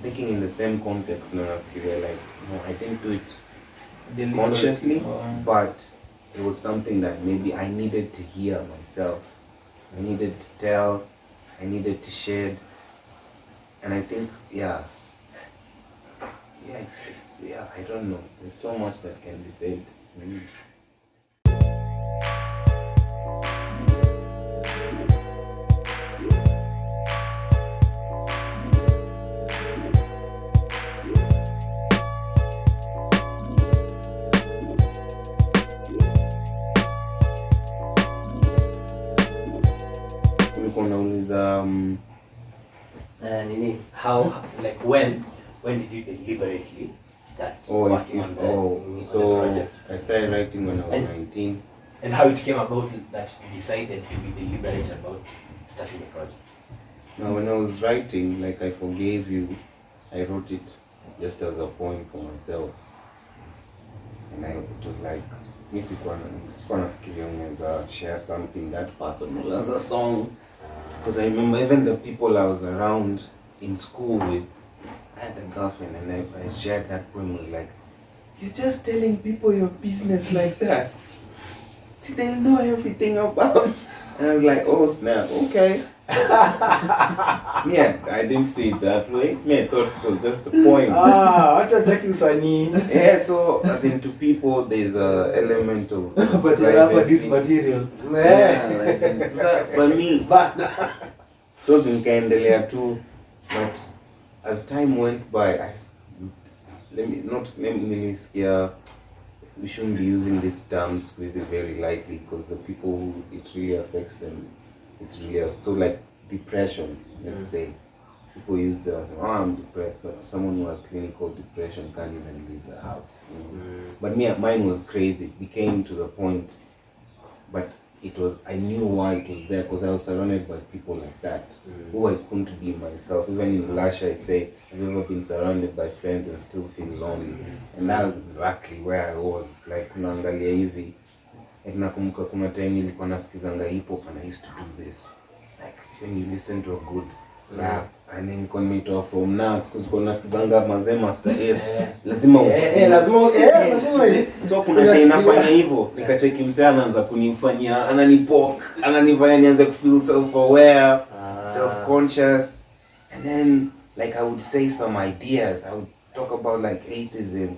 thinking in the same context, no, like, no, I didn't do it consciously, but it was something that maybe I needed to hear myself. I needed to tell, I needed to share. And I think, yeah, I don't know. There's so much that can be said. How, like, when did you deliberately start working on the project? I started writing when I was 19. And how it came about that you decided to be deliberate about starting the project? Now, when I was writing, like, I forgave you, I wrote it just as a poem for myself. And it was like, sikuwa nafikiria unaweza share something that personal as a song. Because I remember even the people I was around in school with, I had a girlfriend, and I shared that poem. Was like, you're just telling people your business like that. See, they'll know everything about. And I was like, oh snap, okay. Yeah, I didn't see it that way. I thought it was just a poem. What you're talking, Sunny? Yeah, so as in to people, there's a element of but you have this material. Yeah, like but me. So nikaendelea too, but as time went by, we shouldn't be using this term squeeze it very lightly, because the people who it really affects them, it's really so like depression, let's say. People use the I'm depressed, but someone who has clinical depression can't even leave the house. But mine was crazy. It became to the point, but I knew why it was there, because I was surrounded by people like that, who I couldn't be myself. Even in Lasha, I say, I've ever been surrounded by friends and still feel lonely. And that was exactly where I was. Like, unaangalia hivi, like nakumbuka kuna time nilikuwa nasikizanga hip hop, and I used to do this. Like, when you listen to a good rap, and then you from now, because kuna nasikizanga mazee Master S, lazima so kuna time nafanya hivyo, nikacheki msee anaanza kunifanyia, ananifanya nianze kufeel self-aware, self-conscious, and then like I would say some ideas. I would talk about like atheism,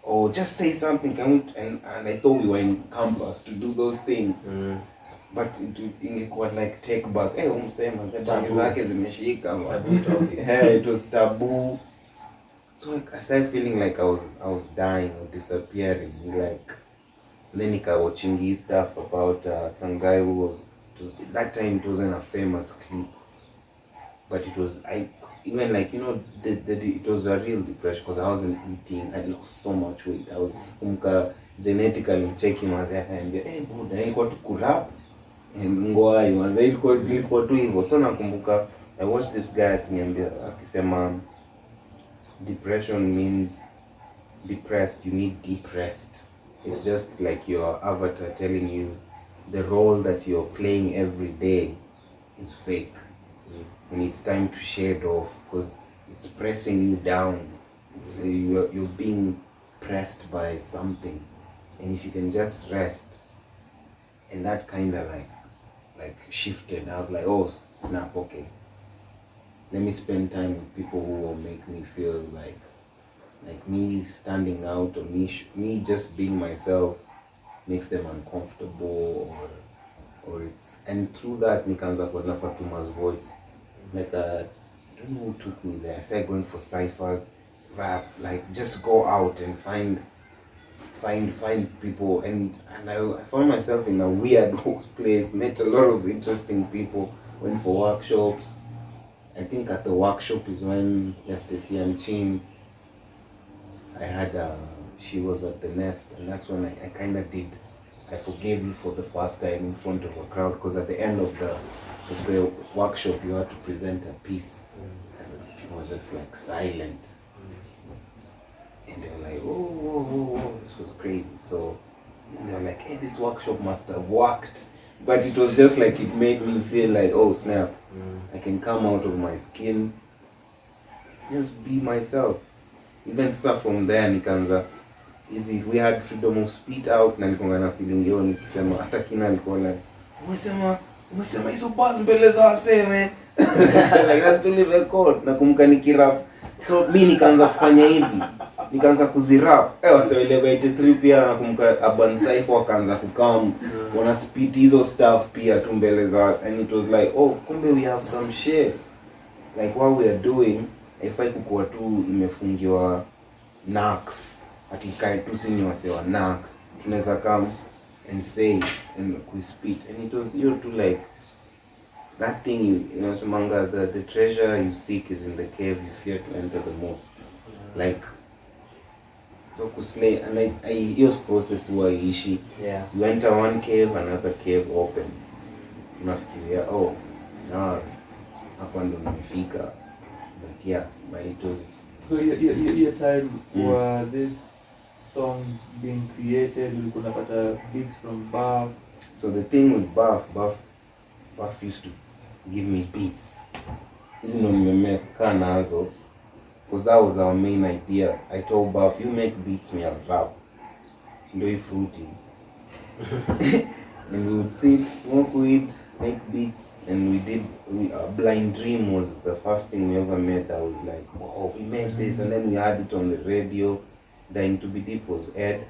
or just say something, and I thought we were in campus to do those things. But ingekuwa like take back, umsema bangi zake zimeshika. It was taboo. So I started feeling like I was dying or disappearing. Like, then I watching his stuff about some guy who that time it wasn't a famous clip, but it was even like, it was a real depression, because I wasn't eating. I lost so much weight. I was genetically checking myself and buda ilikuwa tu kurap ngwai mazee ilikuwa tu hivyo. So nakumbuka I watched this guy akiniambia, akisema depression means depressed, you need depressed. It's just like your avatar telling you the role that you're playing every day is fake. And it's time to shade off, because it's pressing you down. It's you're being pressed by something, and if you can just rest. And that kind of like shifted. I was like, oh snap, okay, let me spend time with people who will make me feel like me standing out, or me just being myself makes them uncomfortable, or it's, and through that nikaanza kuona Fatuma's voice. Like I don't know who took me there. I started going for ciphers, rap, like just go out and find people, and I found myself in a weird place, met a lot of interesting people, went for workshops. I think at the workshop is when Stacy and Chin, I had she was at the Nest, and that's when I kind of did I Forgave You for the first time in front of a crowd, because at the end of the workshop you had to present a piece, and people were just like silent. And they were like, whoa, this was crazy. So, and they were like, hey, this workshop must have worked. But it was just like, it made me feel like, oh snap, I can come out of my skin. just be myself. Even stuff from there nikaanza we had freedom of speech out, na nilikuwa na feeling hiyo nikisema hata kina alikuwa like umesema hizo buzz mbele za waseme like that's to record na kumka nikirap. So mimi nikaanza kufanya hivi, nikaanza kuzirap wase ile 83 pia, na kumka Urban Cypher wakaanza kukam wana speed hizo stuff pia tu mbele za, and it was like oh kumbe we have some shit like what we are doing haifai kukuwa tu imefungiwa Nax, ati kai tu sini wasewa Nax, tunaweza come and say and we speak, and it was you to like that thing you know Samanga, the treasure you seek is in the cave you fear to enter the most. Like so kuslay, and I use process huwa ishi. You enter one cave, another cave opens, unafikiria oh now hapa ndo nimefika, but yeah, but it was so your time were these songs being created, ulikuwa unapata beats from Buff. So the thing with Buff used to give me beats. Hizi ndo nimekaa nazo, because that was our main idea. I told Buff, you make beats, me I'll rap. Ndo fruity. And we would sit, smoke weed, make beats, and Blind Dream was the first thing we ever made that was like, wow, we made this, and then we had it on the radio. Then To Be Deep was aired,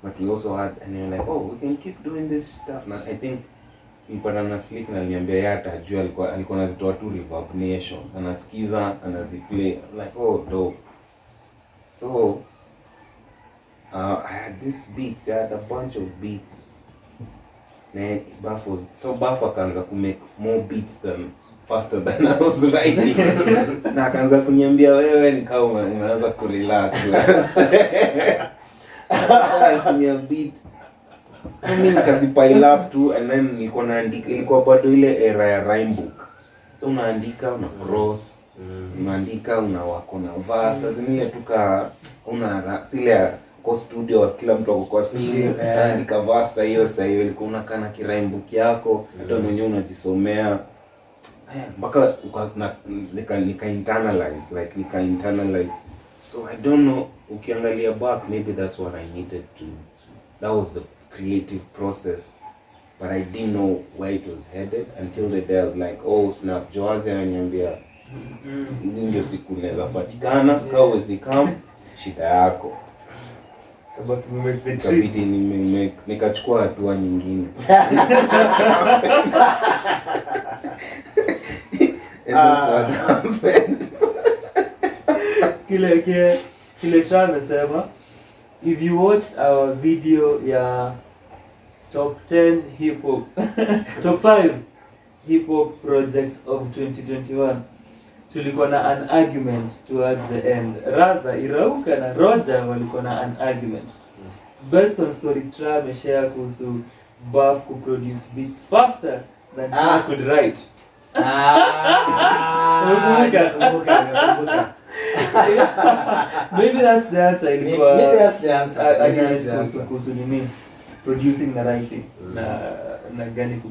but we also had, and we were like, oh, we can keep doing this stuff. Now I think nilipata na Slick na aliniambia yeye atajua, alikuwa anazitoa tu Reverb Nation, anasikiza, anaziplay, like oh dope. So I had these beats, I had a bunch of beats. Then Buff akaanza ku make more beats than faster than I was writing. Na akaanza kuniambia wewe ni kama unaanza kurelax. Akaniambia beat. So mimi nikazipile up tu, and then nilikuwa naandika, ilikuwa bado ile era ya rhyme book. So unaandika, una cross, unaandika, unawako na verse, zingine tuka sile kwa studio kila mtu ako kwa simu, andika verse hiyo ilikuwa unakaa na rhyme book yako, hata mwenyewe unajisomea. Mpaka nika internalize. So I don't know, ukiangalia back, maybe that's what I needed to, that was the creative process, but I didn't know where it was headed until the day I was like, oh snap, Joazi ananiambia hii ndio siku naweza patikana, kama uwezi come shida yako. Kabidi nikachukua hatua nyingine. And that's what happened. Kile Trabolee, if you watched our video ya top 10 hip hop top 5 hip hop projects of 2021, tulikuwa na an argument towards the end. Rather Irauka na Roger walikuwa na an argument based on story Trabolee share kuhusu Buff could produce beats faster than Trabolee could write. Maybe that's the answer. Maybe that's the answer. Kuhusu nini producing na writing na gani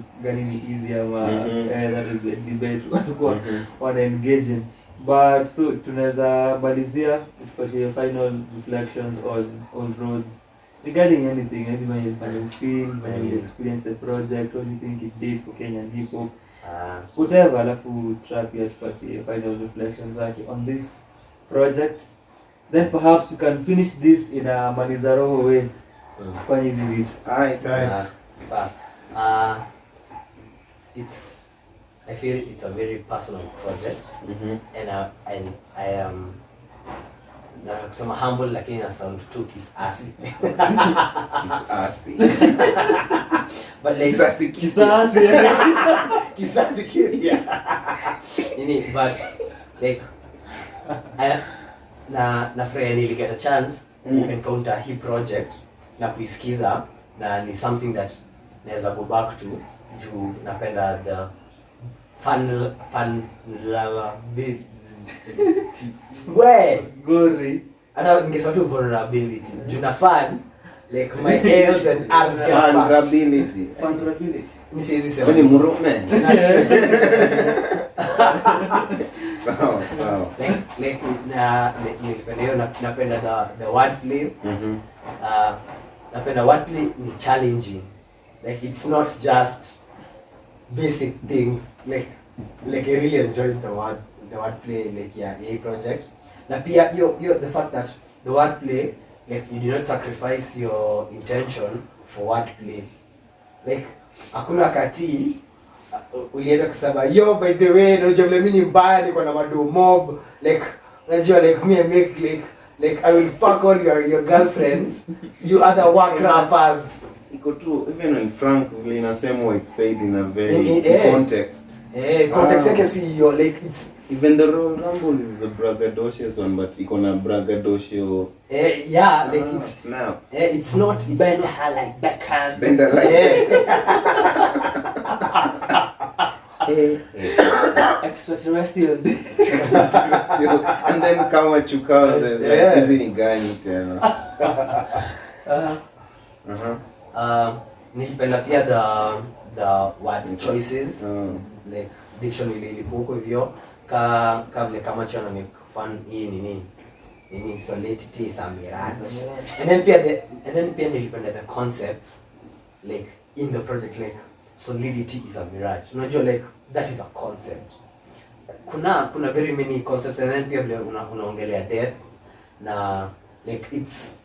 ni easy ama that is the debate walikuwa wana engage in. But so tunaweza malizia tupatie final reflections on roads regarding anything, when you feel, when you experience the project, what do you think it did for Kenyan hip hop, whatever. Alafu Trap ya tupatie final reflections zake on this project, then perhaps you can finish this in a Manizaroho way. Fanya hizi vitu. I feel it's a very personal project, and I am kusema humble, lakini na sound too kiss-assy. Kiss-assy. But like kiss-assy. But like na friend nili get a chance to encounter hii project na kuisikiza, na ni something that naweza go back to juu napenda the fun Gori. Hata ningesema tu vulnerability. Juu na fun, like my nails and abs get vulnerability. Vulnerability. Ni siwezi sema. Ni murume. Sawa. Like nilipenda hiyo, napenda the wordplay. Napenda wordplay ni challenging. Like it's not just basic things. Like I really enjoyed the wordplay like a project. Na pia the fact that the wordplay, like you do not sacrifice your intention for wordplay. Like hakuna kati ulienda kusema yo by the way unajua vile mimi ni mbaya niko na mado mob, like unajua like me I make like I will fuck all your girlfriends, you other work rappers. Iko tu even when Frank vile inasema it's said in a very context. Context yake si yo, like it's even the Royal Rumble is the braggadocious one, but iko na braggadocio. Like it's snap. It's not bend her like backhand. Bend her like Extraterrestrial. And then kama chukao like hizi ni gani tena. Nilipenda pia the word choices, like dictionary ilikuwa huko hivyo vile kama chana make fun hii nini solidity samiraj. And then pia nilipenda the concepts like in the project, like solidity is a mirage. Unajua like that is a concept. Kuna very many concepts, and then pia vile unaongelea death na like it's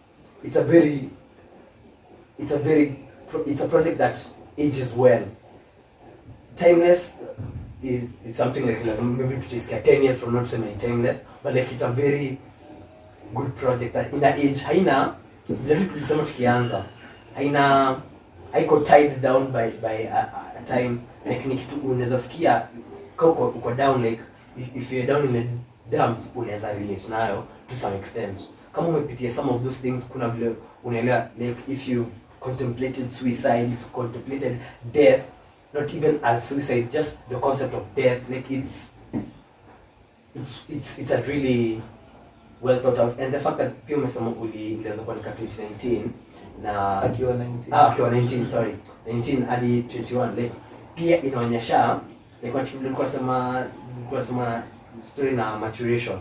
a project that ages well. Timeless is something like maybe tutasikia 10 years from now to say timeless, but like it's a very good project that in that age haina vile tulisema tukianza haiko tied down by a time, like ni kitu unaweza sikia kama uko down, like if you're down in the dumps unaweza relate nayo to some extent. Kama umepitia some of those things, kuna vile unaelewa, like if you've contemplated suicide, if you contemplated death, not even as suicide, just the concept of death, like it's a really well thought out. And the fact that pia umesema ulianza kuandika 2019 na akiwa 19 sorry 19 hadi 21, like pia inaonyesha like what nilikuwa sema story na maturation,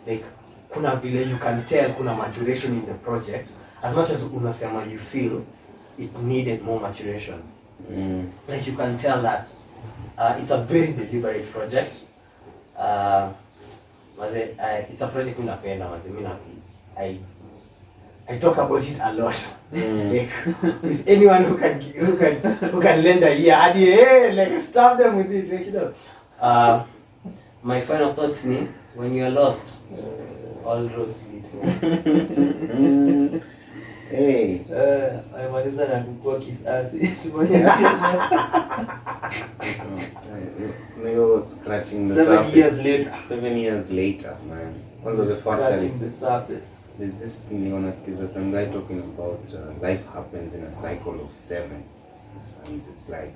like kuna vile you can tell kuna maturation in the project, as much as unasema you feel it needed more maturation. Like you can tell that it's a very deliberate project. It's a project ninapenda I talk about it a lot. Like with anyone who can lend a ear, like stab them with it, like, you know. My final thoughts ni when you are lost, all roads lead home. Hey. Alimaliza na kukua kisasi. You're scratching the 7 years later, man. Because of the fact that it's the surface. There's this nasikiza some guy talking about life happens in a cycle of 7. And it's like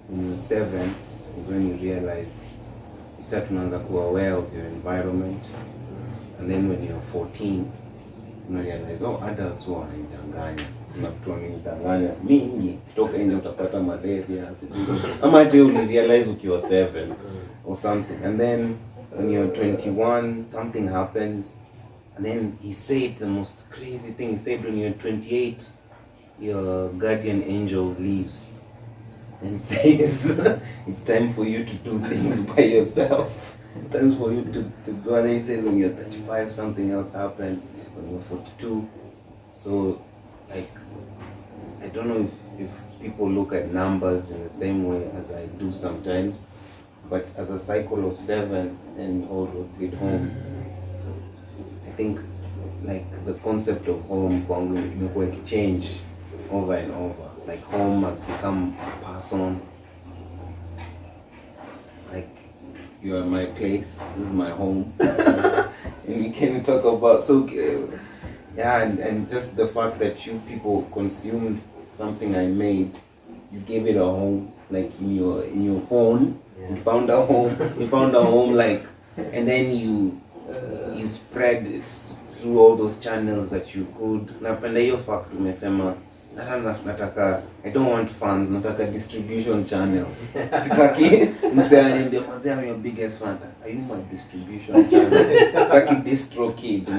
when you're 7 is when you realize you start to kuwa aware of your environment, and then when you're 14 you realize adults who wananidanganya, kuna vitu wananidanganya mingi, kutoka nje utapata malaria ama hata uli realize ukiwa 7 or something. And then when you're 21 something happens, and then he said the most crazy thing. He said when you're 28 your guardian angel leaves and says it's time for you to do things by yourself, it's time for you to go. And then he says when you're 35 something else happens, when you're 42. So like I don't know if people look at numbers in the same way as I do sometimes, but as a cycle of 7 and all roads lead home, I think like the concept of home kwangu imekuwa ikichange over and over. Like home has become a person. Like you are my place, this is my home. And we can talk about and just the fact that you people consumed something I made, you gave it a home, like in your phone. You found a home, like, and then you spread it through all those channels that you could. Napenda hiyo fact umesema nataka, I don't want fans, nataka distribution channels. Sitaki msee ananiambia mzee I'm your biggest fan. Are you my distribution channel? Sitaki distro kid mzee.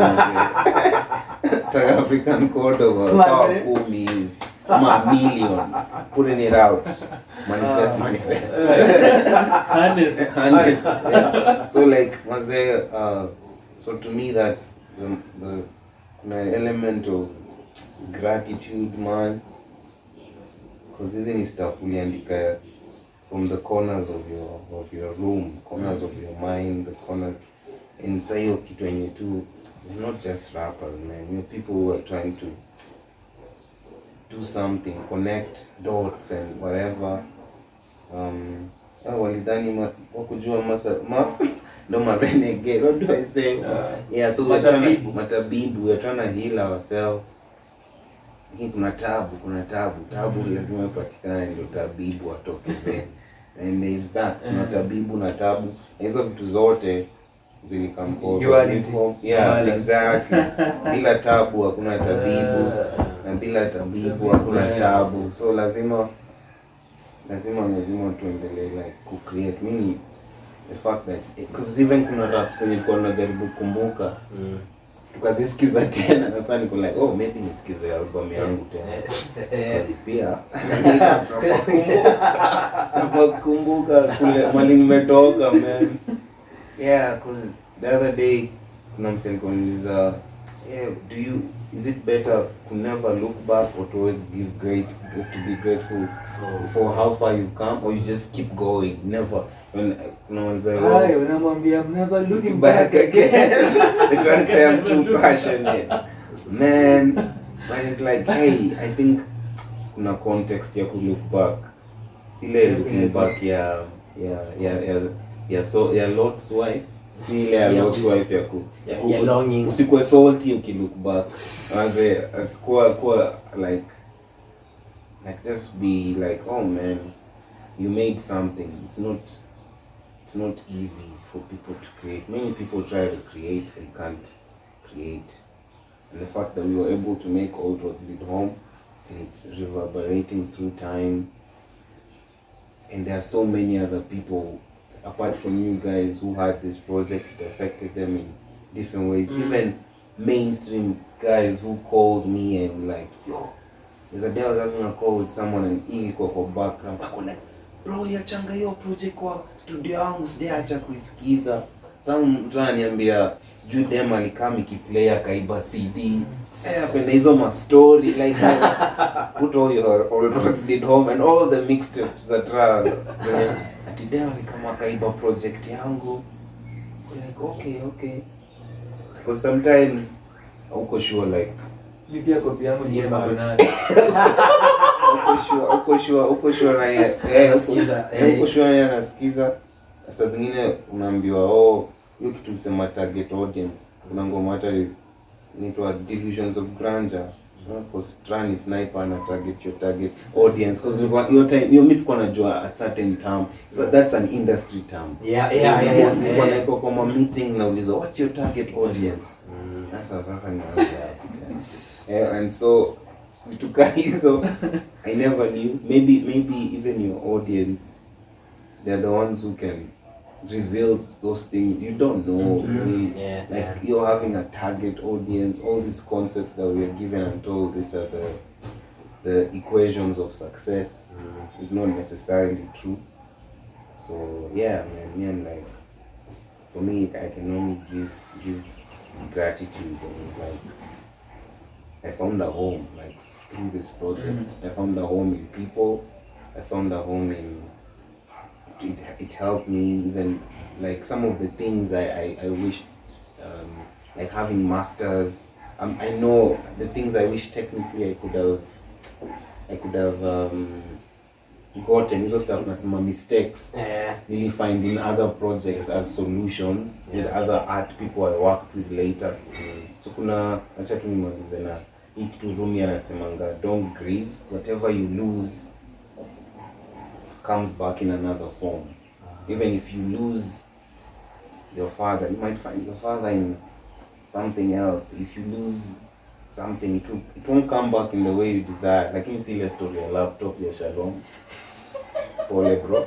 Nataka African code of power 10 hivi. Ama million. Putting it out. Manifest. Harness. Yeah. So like mzee, so to me that's the element of gratitude, man, because hizi ni stuff uliandika from the corners of your room, corners of your mind, the corner inside hiyo kitu yenye tu, you're not just rappers, man, you're people who are trying to do something, connect dots and whatever. Walidhani wakujua no ma renegade, what do I say? Yeah, so we're trying to heal ourselves. Kuna tabu lazima ipatikane ndio tabibu atokeze. And there is that, kuna tabibu na tabu, hizo vitu zote zilikampo. Yeah, exactly. Bila tabu hakuna tabibu, na bila tabibu hakuna tabu. So lazima tuendelee like ku-create. Mimi the fact that because even kuna raps nilikuwa najaribu kukumbuka, tukazisikiza tena na sasa niko like maybe nisikize album yangu tena, because pia nakumbuka kule mali nimetoka, man. Yeah, because the other day kuna msanii kuniuliza, is it better to never look back or to always to be grateful for how far you've come, or you just keep going, never? When unamwambia I'm never looking back again. They try to say I'm too passionate, man, but it's like, hey, I think kuna context ya look back, sile looking back ya Lot's wife, ile Lot's wife ya longing, usikwe salty ukilook back, anze kuwa like just be like, oh man, you made something. It's not easy for people to create. Many people try to create and can't create. And the fact that we were able to make Old Roads Lead Home, and it's reverberating through time, and there are so many other people apart from you guys who had this project that affected them in different ways. Even mainstream guys who called me and like, yo, there's a day I was having a call with someone and ilikuwa kwa background, ako like, bro, uliachanga hiyo project kwa studio yangu, sijaacha kuisikiza. Some mtu ananiambia sijui dem alikaa mikiplay akaiba CD. Apenda hizo ma story like put all your Old Roads Lead Home and all the mixtapes that are ati dem alikama akaiba project yangu. Like okay. Because sometimes uko sure like mimi copy yangu ni mambo nani. Uko sure na anasikiza. Sasa zingine unaambiwa hiyo kitu msema target audience. Kuna ngoma hata inaitwa Delusions of Grandeur. Because Trani Sniper na target audience, because your time you miss kwa najua a certain term, so that's an industry term. Yeah. Like kwa meeting na ulizo what's your target audience. Sasa ni and so so I never knew. Maybe even your audience, they're the ones who can reveal those things you don't know. You're having a target audience. All these concepts that we are given and told, these are the equations of success. Is not necessarily true. So yeah, man, I'm like, for me, I can only give gratitude. And like, I found a home like through this project. I found a home in people. I found a home in it helped me even like some of the things I wished, like having masters. I know the things I wish technically I could have gotten. Hizo stuff na some mistakes really find in other projects as solutions with other art people I worked with later. So kuna acha tu nimalize na hii kitu Rumi anasemanga, don't grieve, whatever you lose comes back in another form. Even if you lose your father, you might find your father in something else. If you lose something, it won't come back in the way you desire. Lakini si ile story ya laptop ya Shalom. Pole bro.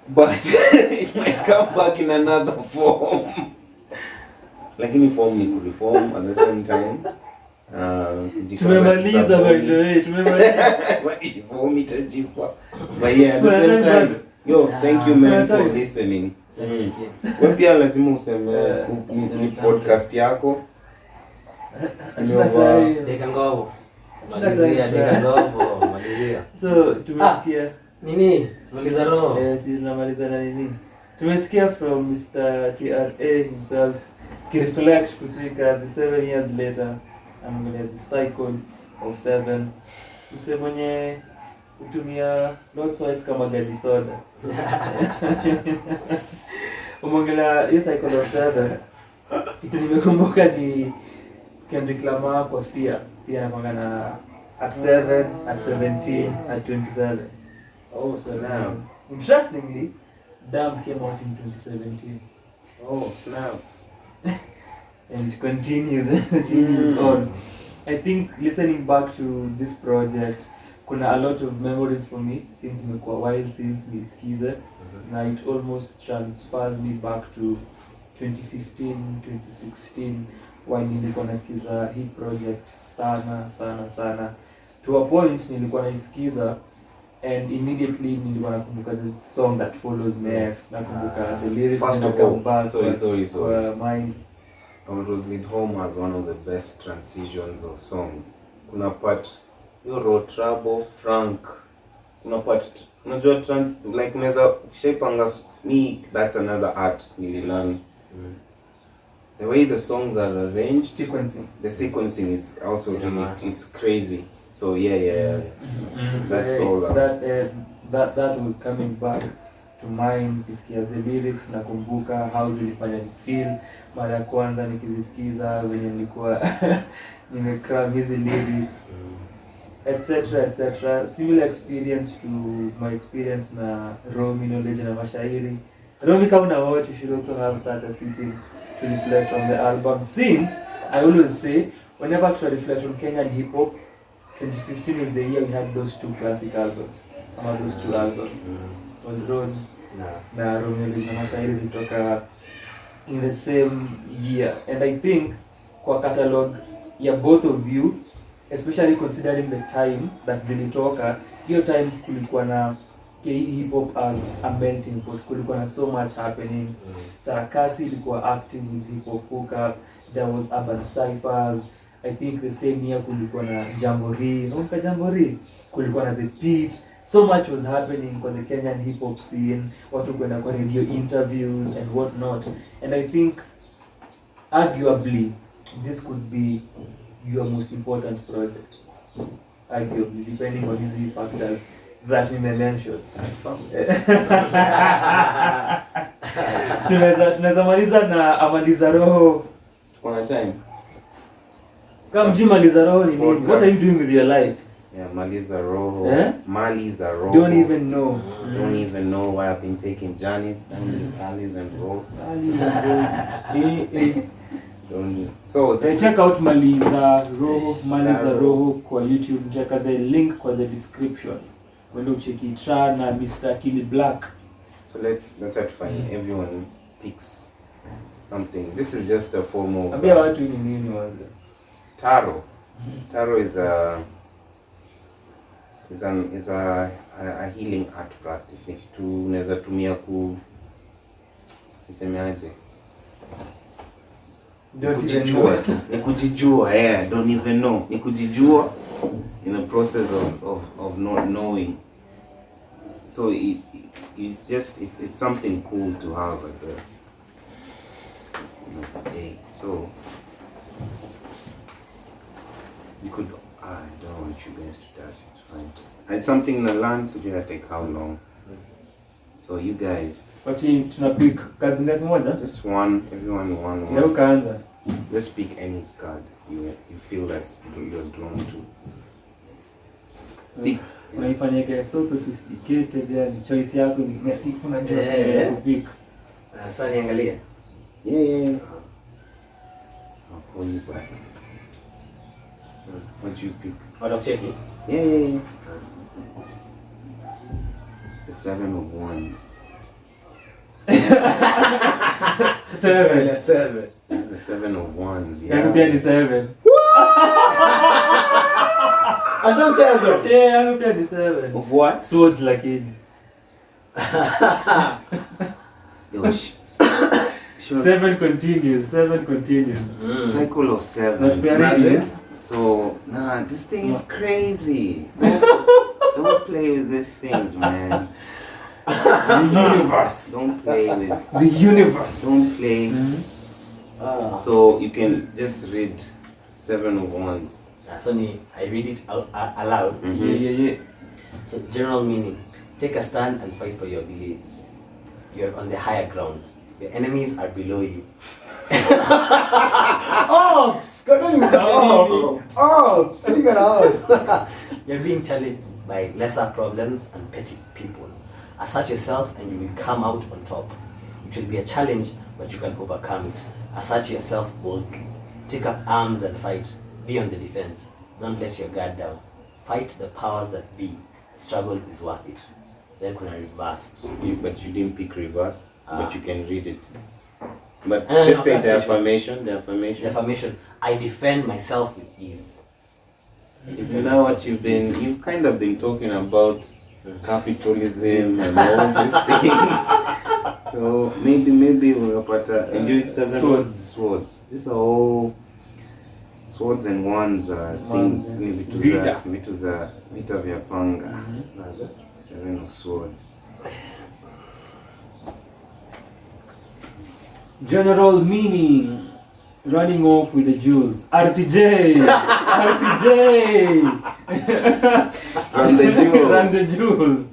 But it might come back in another form. Lakini form ni kureform at the same time. Tumemaliza by the way, tumemaliza. Form itajipa. But yeah, at the same time, yo, thank you man for listening. Wewe pia lazima useme ni podcast yako. Deka ngovo. Malizia. So, tumesikia nini? Maliza roho. Si tunamaliza na nini? Tumesikia from Mr. TRA himself reflect kuswika 7 years later. I'm going to the cycle of 7. Mse mwenye utumia Lord's wife kama gadi soda. Umongelea hiyo cycle of 7. Kitu nimekumbuka ni Kendrick kwa Fear. Pia anakuanga na at 7, at 17, at 27. Oh, snap. Interestingly, Damn came out in 2017. Oh, snap. And continues on. I think listening back to this project, kuna a lot of memories for me since imekuwa while since nisikize. Na it almost transfers me back to 2015, 2016 when nilikuwa nasikiza hii project sana. To a point nilikuwa naisikiza and immediately nilikuwa nakumbuka the song that follows next. Nakumbuka the lyrics First of all, sorry. Mine. I was lead home as one of the best transitions of songs. Kuna part you wrote Trabo, Frank. Kuna part unajua like unaweza shapanga me, that's another art nililearn. The way the songs are arranged, the sequencing is also really it's crazy. So yeah. That's all. That was coming back to mind. Kisikia the lyrics nakumbuka how zilifanya ni feel mara ya kwanza nikizisikiza venye nilikuwa nimecram hizi lyrics etc. Similar experience to my experience na Romy knowledge na mashairi. Romy kama una watch, you should also have such a sitting to reflect on the album, since I always say whenever to reflect on Kenyan hip hop, 2015 is the year we had those two classic albums. Those two albums on Roads na Romy knowledge na mashairi zitoka in the same year, and I think kwa catalog ya both of you, especially considering the time that zilitoka, hiyo time kulikuwa na hip hop as a melting pot, kulikuwa na so much happening. Sarakasi ilikuwa active with hip hop hookup, there was urban cyphers. I think the same year kulikuwa na Jamboree, kulikuwa na The Pit. So much was happening kwa the Kenyan hip hop scene, watu kwenda kwa radio interviews and what not. And I think arguably this could be your most important project. Arguably, depending on these factors that we may mention. Tunaweza maliza na amaliza roho. Kuna time. Kama maliza roho ni nini? What are you doing with your life? Yeah, Maliza Roho. Maliza Roho. Don't even know. Don't even know why I've been taking journeys down these alleys and roads. So check out Maliza Roho kwa YouTube. Check out the link kwa the description. Wendo check it na Mr. Kili Black. So let's try to find everyone picks something. This is just a form of Ambia watu ni nini wanza. Taro. Taro is a healing art practice. Ni kitu unaweza tumia nisemeaje? Ni kujijua, don't even know. Ni kujijua in the process of not knowing. So it's just it's something cool to have at the day. So you could I don't want you guys to touch, it's fine. It's something in the land, so you have to take how long? So you guys tunapick cards ngapi moja? Just one, everyone one. Leo kaanza. Just pick any card you feel that you're drawn to. See, unaifanyika so sophisticated, yani choice yako ni sifu na njoo kupick. Sasa niangalia. Yeah. I'll call you back. What do you pick? Out of checking? Yeah. The 7 of Wands. 7. Yeah, 7. The 7 of Wands. Yangu pia ni 7. Acha mchezo. Yeah, yangu pia ni 7. Of what? Swords lakini. Yo, 7 continues. Cycle of 7. Not very. So, nah, this thing is crazy. Don't play with these things, man. The universe. Don't play with The universe. Don't play. So you can just read 7 of Wands. So I read it out aloud. Yeah. So general meaning: take a stand and fight for your beliefs. You're on the higher ground. Your enemies are below you. Ops! Ops! You're being challenged by lesser problems and petty people. Assert yourself and you will come out on top. It will be a challenge, but you can overcome it. Assert yourself boldly. Take up arms and fight. Be on the defense. Don't let your guard down. Fight the powers that be. Struggle is worth it. Then kuna reversed. But you didn't pick reverse, but you can read it. But No, just say the affirmation. affirmation. The affirmation: I defend myself with ease. You know what you've kind of been talking about capitalism and all these things. So maybe we'll enjoy 7 swords. These are all swords and wands are things vita vya panga. 7 of swords. General meaning: running off with the jewels. RTJ. Run the jewels. Run the jewels.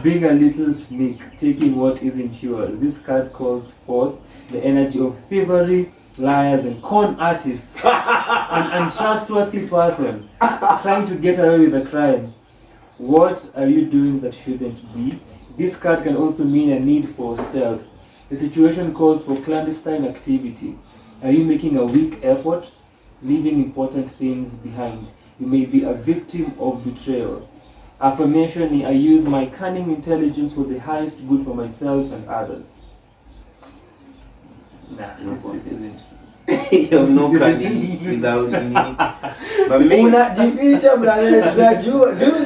Being a little sneak, taking what isn't yours. This card calls forth the energy of thievery, liars, and con artists. An untrustworthy person trying to get away with a crime. What are you doing that shouldn't be? This card can also mean a need for stealth. The situation calls for clandestine activity. Are you making a weak effort, leaving important things behind? You may be a victim of betrayal. Affirmation: I use my cunning intelligence for the highest good for myself and others. Nah, this isn't. You have no cunning without any. But maybe.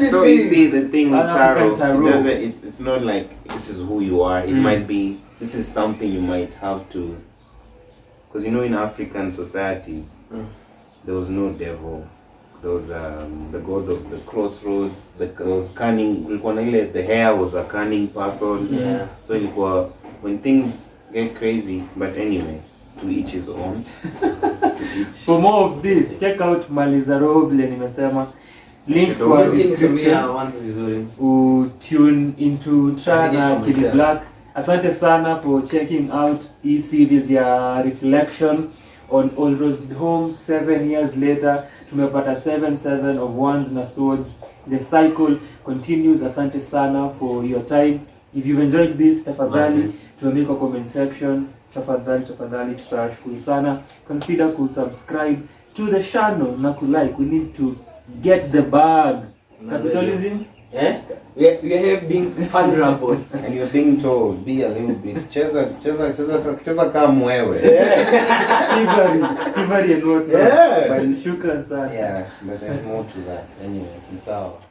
So you see, the thing with tarot, it's not like this is who you are. It might be, this is something you might have to. Because you know, in African societies, there was no devil. There was the god of the crossroads. There was cunning. The hair was a cunning person. Yeah. So when things get crazy, but anyway, to each his own. For more of this, check out Malizaro vile nimesema. Link kwa description. Tune into Trana Kid Black. Asante sana for checking out series ya reflection on Old Roasted Home. 7 years later, tumepata 7 of Wands na swords. The cycle continues. Asante sana for your time. If you've enjoyed this, tafadhali tuambie kwa comment section. Tafadhali tutashukuru sana. Consider kusubscribe to the channel na kulike. We need to get the bag. Capitalism. We are here being vulnerable. And you're being told, be a little bit. Cheza kama mwewe. Ivari and whatnot. Yeah. But shukran sana. Yeah, but there's more to that. Anyway, it's out.